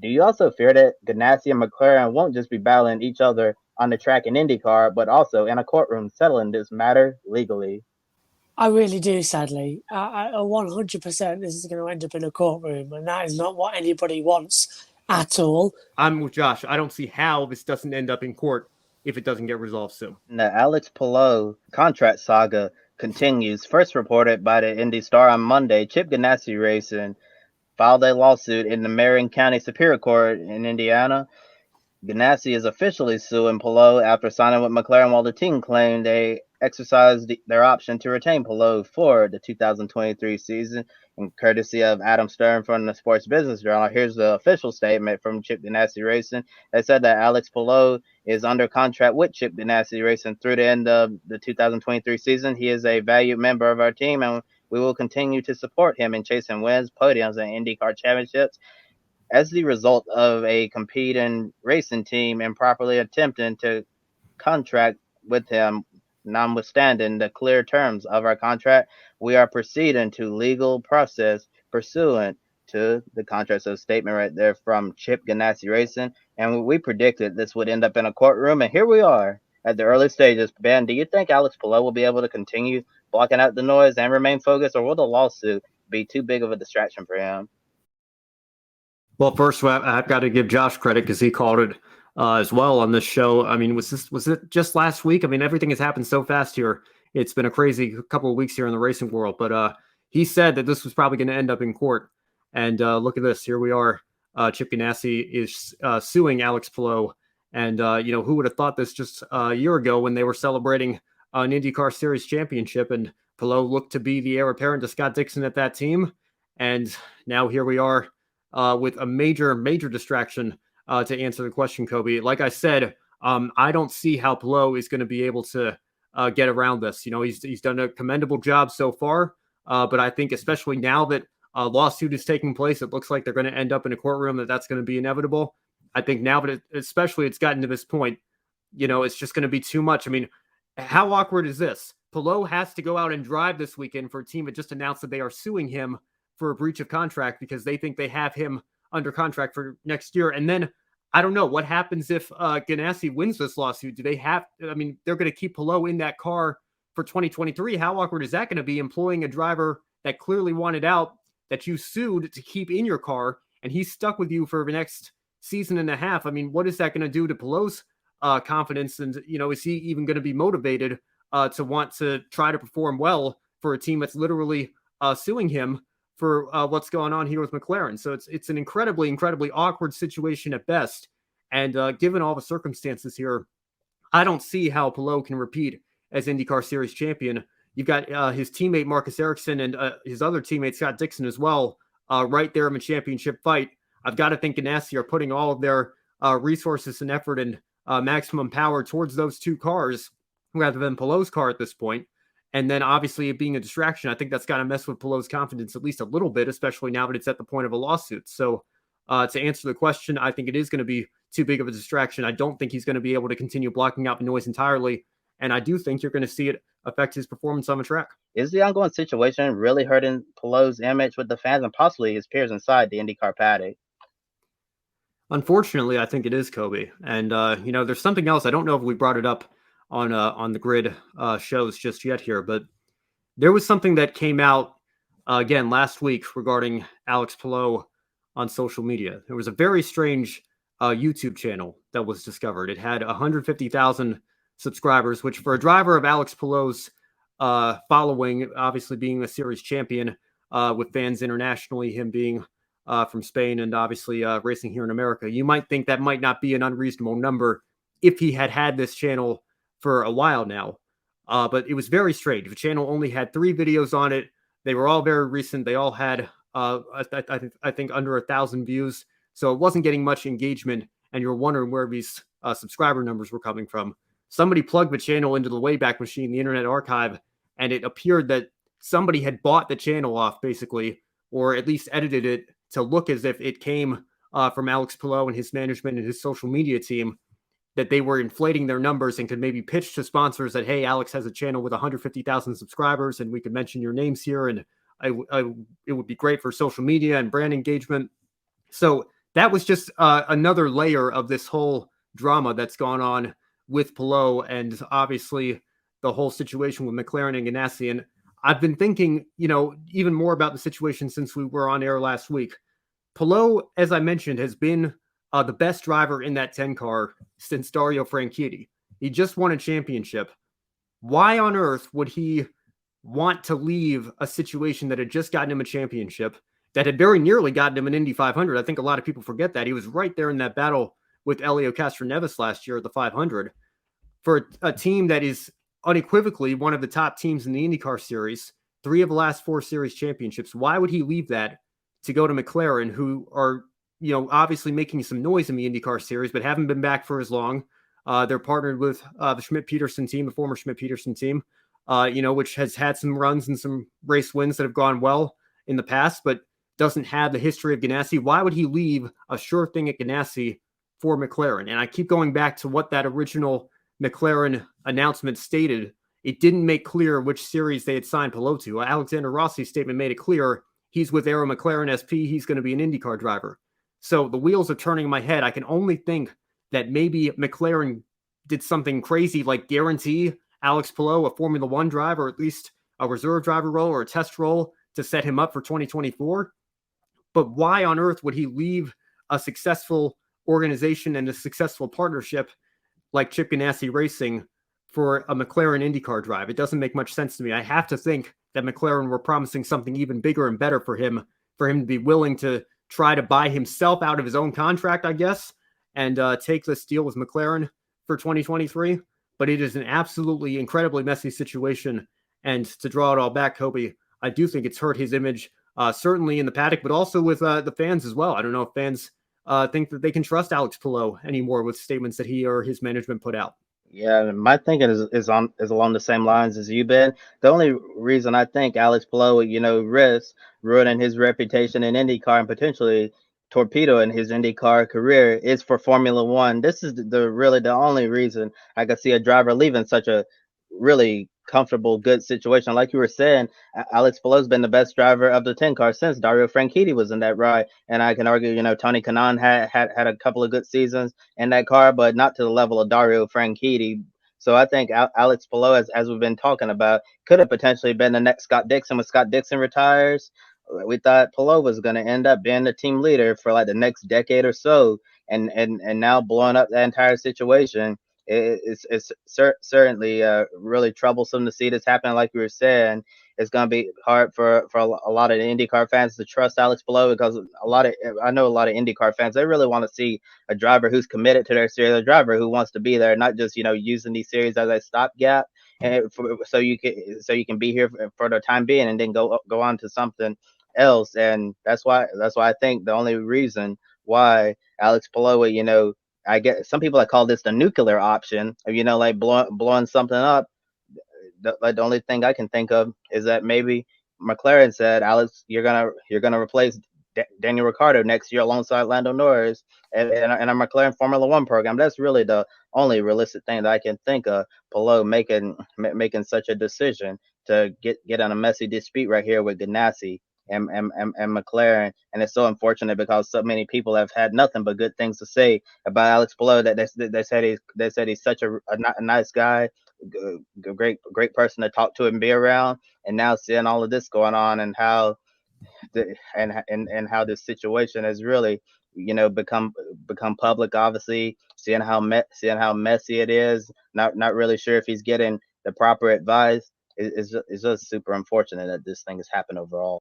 Do you also fear that Ganassi and McLaren won't just be battling each other on the track in IndyCar, but also in a courtroom settling this matter legally? I really do, sadly. 100% this is going to end up in a courtroom, and that is not what anybody wants at all. I'm with Josh. I don't see how this doesn't end up in court if it doesn't get resolved soon. The Alex Palou contract saga continues. First reported by the Indy Star on Monday, Chip Ganassi Racing filed a lawsuit in the Marion County Superior Court in Indiana. Ganassi is officially suing Palou after signing with McLaren, while the team claimed they exercised their option to retain Palou for the 2023 season. And courtesy of Adam Stern from the Sports Business Journal, here's the official statement from Chip Ganassi Racing. They said that Alex Palou is under contract with Chip Ganassi Racing through the end of the 2023 season. He is a valued member of our team, and we will continue to support him in chasing wins, podiums, and IndyCar championships. As the result of a competing racing team improperly attempting to contract with him, notwithstanding the clear terms of our contract, we are proceeding to legal process pursuant to the contract. So statement right there from Chip Ganassi Racing. And we predicted this would end up in a courtroom, and here we are at the early stages. Ben, do you think Alex Palou will be able to continue blocking out the noise and remain focused, or will the lawsuit be too big of a distraction for him? Well, first, I've got to give Josh credit because he called it as well on this show. I mean, was it just last week? I mean, everything has happened so fast here. It's been a crazy couple of weeks here in the racing world. But he said that this was probably going to end up in court. And look at this. Here we are. Chip Ganassi is suing Alex Palou. And, who would have thought this just a year ago when they were celebrating an IndyCar Series championship, and Palou looked to be the heir apparent to Scott Dixon at that team. And now here we are. With a major distraction to answer the question, Kobe. Like I said, I don't see how Palou is going to be able to get around this. You know, he's done a commendable job so far, but I think especially now that a lawsuit is taking place, it looks like they're going to end up in a courtroom, that's going to be inevitable. I think now that especially it's gotten to this point, it's just going to be too much. I mean, how awkward is this? Palou has to go out and drive this weekend for a team that just announced that they are suing him for a breach of contract because they think they have him under contract for next year. And then I don't know what happens if Ganassi wins this lawsuit. Do they have, I mean, they're going to keep Palou in that car for 2023. How awkward is that going to be, employing a driver that clearly wanted out, that you sued to keep in your car, and he's stuck with you for the next season and a half? I mean, what is that going to do to Palou's confidence? And, is he even going to be motivated to want to try to perform well for a team that's literally suing him for what's going on here with McLaren? So it's an incredibly awkward situation at best. And given all the circumstances here, I don't see how Palou can repeat as IndyCar Series champion. You've got his teammate Marcus Ericsson and his other teammate Scott Dixon as well, right there in the championship fight. I've got to think Ganassi are putting all of their resources and effort and maximum power towards those two cars rather than Palou's car at this point. And then obviously it being a distraction, I think that's got to mess with Palou's confidence at least a little bit, especially now that it's at the point of a lawsuit. So to answer the question, I think it is going to be too big of a distraction. I don't think he's going to be able to continue blocking out the noise entirely. And I do think you're going to see it affect his performance on the track. Is the ongoing situation really hurting Palou's image with the fans and possibly his peers inside the IndyCar paddock? Unfortunately, I think it is, Kobe. And, there's something else. I don't know if we brought it up on the grid shows just yet here, but there was something that came out again last week regarding Alex Palou on social media. There was a very strange YouTube channel that was discovered. It had 150,000 subscribers, which for a driver of Alex Palou's following, obviously being a series champion with fans internationally, him being from Spain and obviously racing here in America, you might think that might not be an unreasonable number if he had this channel for a while now. But it was very strange. The channel only had 3 videos on it. They were all very recent. They all had, I think, under 1,000 views. So it wasn't getting much engagement, and you're wondering where these subscriber numbers were coming from. Somebody plugged the channel into the Wayback Machine, the Internet Archive, and it appeared that somebody had bought the channel off, basically, or at least edited it to look as if it came from Alex Palou and his management and his social media team, that they were inflating their numbers and could maybe pitch to sponsors that, hey, Alex has a channel with 150,000 subscribers and we could mention your names here, and it would be great for social media and brand engagement. So that was just another layer of this whole drama that's gone on with Palou, and obviously the whole situation with McLaren and Ganassi. And I've been thinking, even more about the situation since we were on air last week. Palou, as I mentioned, has been the best driver in that 10 car since Dario Franchitti. He just won a championship. Why on earth would he want to leave a situation that had just gotten him a championship, that had very nearly gotten him an Indy 500? I think a lot of people forget that. He was right there in that battle with Elio Castroneves last year at the 500 for a team that is unequivocally one of the top teams in the IndyCar Series, 3 of the last 4 series championships. Why would he leave that to go to McLaren, who are, obviously making some noise in the IndyCar Series, but haven't been back for as long? They're partnered with the Schmidt-Peterson team, the former Schmidt-Peterson team, which has had some runs and some race wins that have gone well in the past, but doesn't have the history of Ganassi. Why would he leave a sure thing at Ganassi for McLaren? And I keep going back to what that original McLaren announcement stated. It didn't make clear which series they had signed Palou to. Alexander Rossi's statement made it clear he's with Aero McLaren SP. He's going to be an IndyCar driver. So the wheels are turning in my head. I can only think that maybe McLaren did something crazy like guarantee Alex Palou a Formula One drive, or at least a reserve driver role or a test role to set him up for 2024. But why on earth would he leave a successful organization and a successful partnership like Chip Ganassi Racing for a McLaren IndyCar drive? It doesn't make much sense to me. I have to think that McLaren were promising something even bigger and better for him to be willing to try to buy himself out of his own contract, I guess, and take this deal with McLaren for 2023. But it is an absolutely incredibly messy situation. And to draw it all back, Kobe, I do think it's hurt his image, certainly in the paddock, but also with the fans as well. I don't know if fans think that they can trust Alex Palou anymore with statements that he or his management put out. Yeah, my thinking is along the same lines as you, Ben. The only reason I think Alex Palou, risks ruining his reputation in IndyCar and potentially torpedoing his IndyCar career is for Formula One. This is really the only reason I could see a driver leaving such a really comfortable, good situation. Like you were saying, Alex Palou's been the best driver of the 10 car since Dario Franchitti was in that ride. And I can argue, Tony Kanaan had a couple of good seasons in that car, but not to the level of Dario Franchitti. So I think Alex Palou, as we've been talking about, could have potentially been the next Scott Dixon. When Scott Dixon retires, we thought Palou was going to end up being the team leader for like the next decade or so, and now blowing up the entire situation. It's certainly really troublesome to see this happen. Like we were saying, it's going to be hard for a lot of the IndyCar fans to trust Alex Palou, because I know a lot of IndyCar fans, they really want to see a driver who's committed to their series, a driver who wants to be there, not just using these series as a stopgap, and so you can be here for the time being and then go on to something else. And that's why I think the only reason why Alex Palou, I get some people that call this the nuclear option, like blowing something up. The only thing I can think of is that maybe McLaren said, Alex, you're gonna replace Daniel Ricciardo next year alongside Lando Norris and a McLaren Formula One program. That's really the only realistic thing that I can think of. Palou making such a decision to get in a messy dispute right here with Ganassi and McLaren. And it's so unfortunate because so many people have had nothing but good things to say about Alex Palou. That they said he's such a nice guy, great person to talk to and be around. And now seeing all of this going on, and how how this situation has really become public, obviously seeing how messy it is, not really sure if he's getting the proper advice. It's just super unfortunate that this thing has happened overall.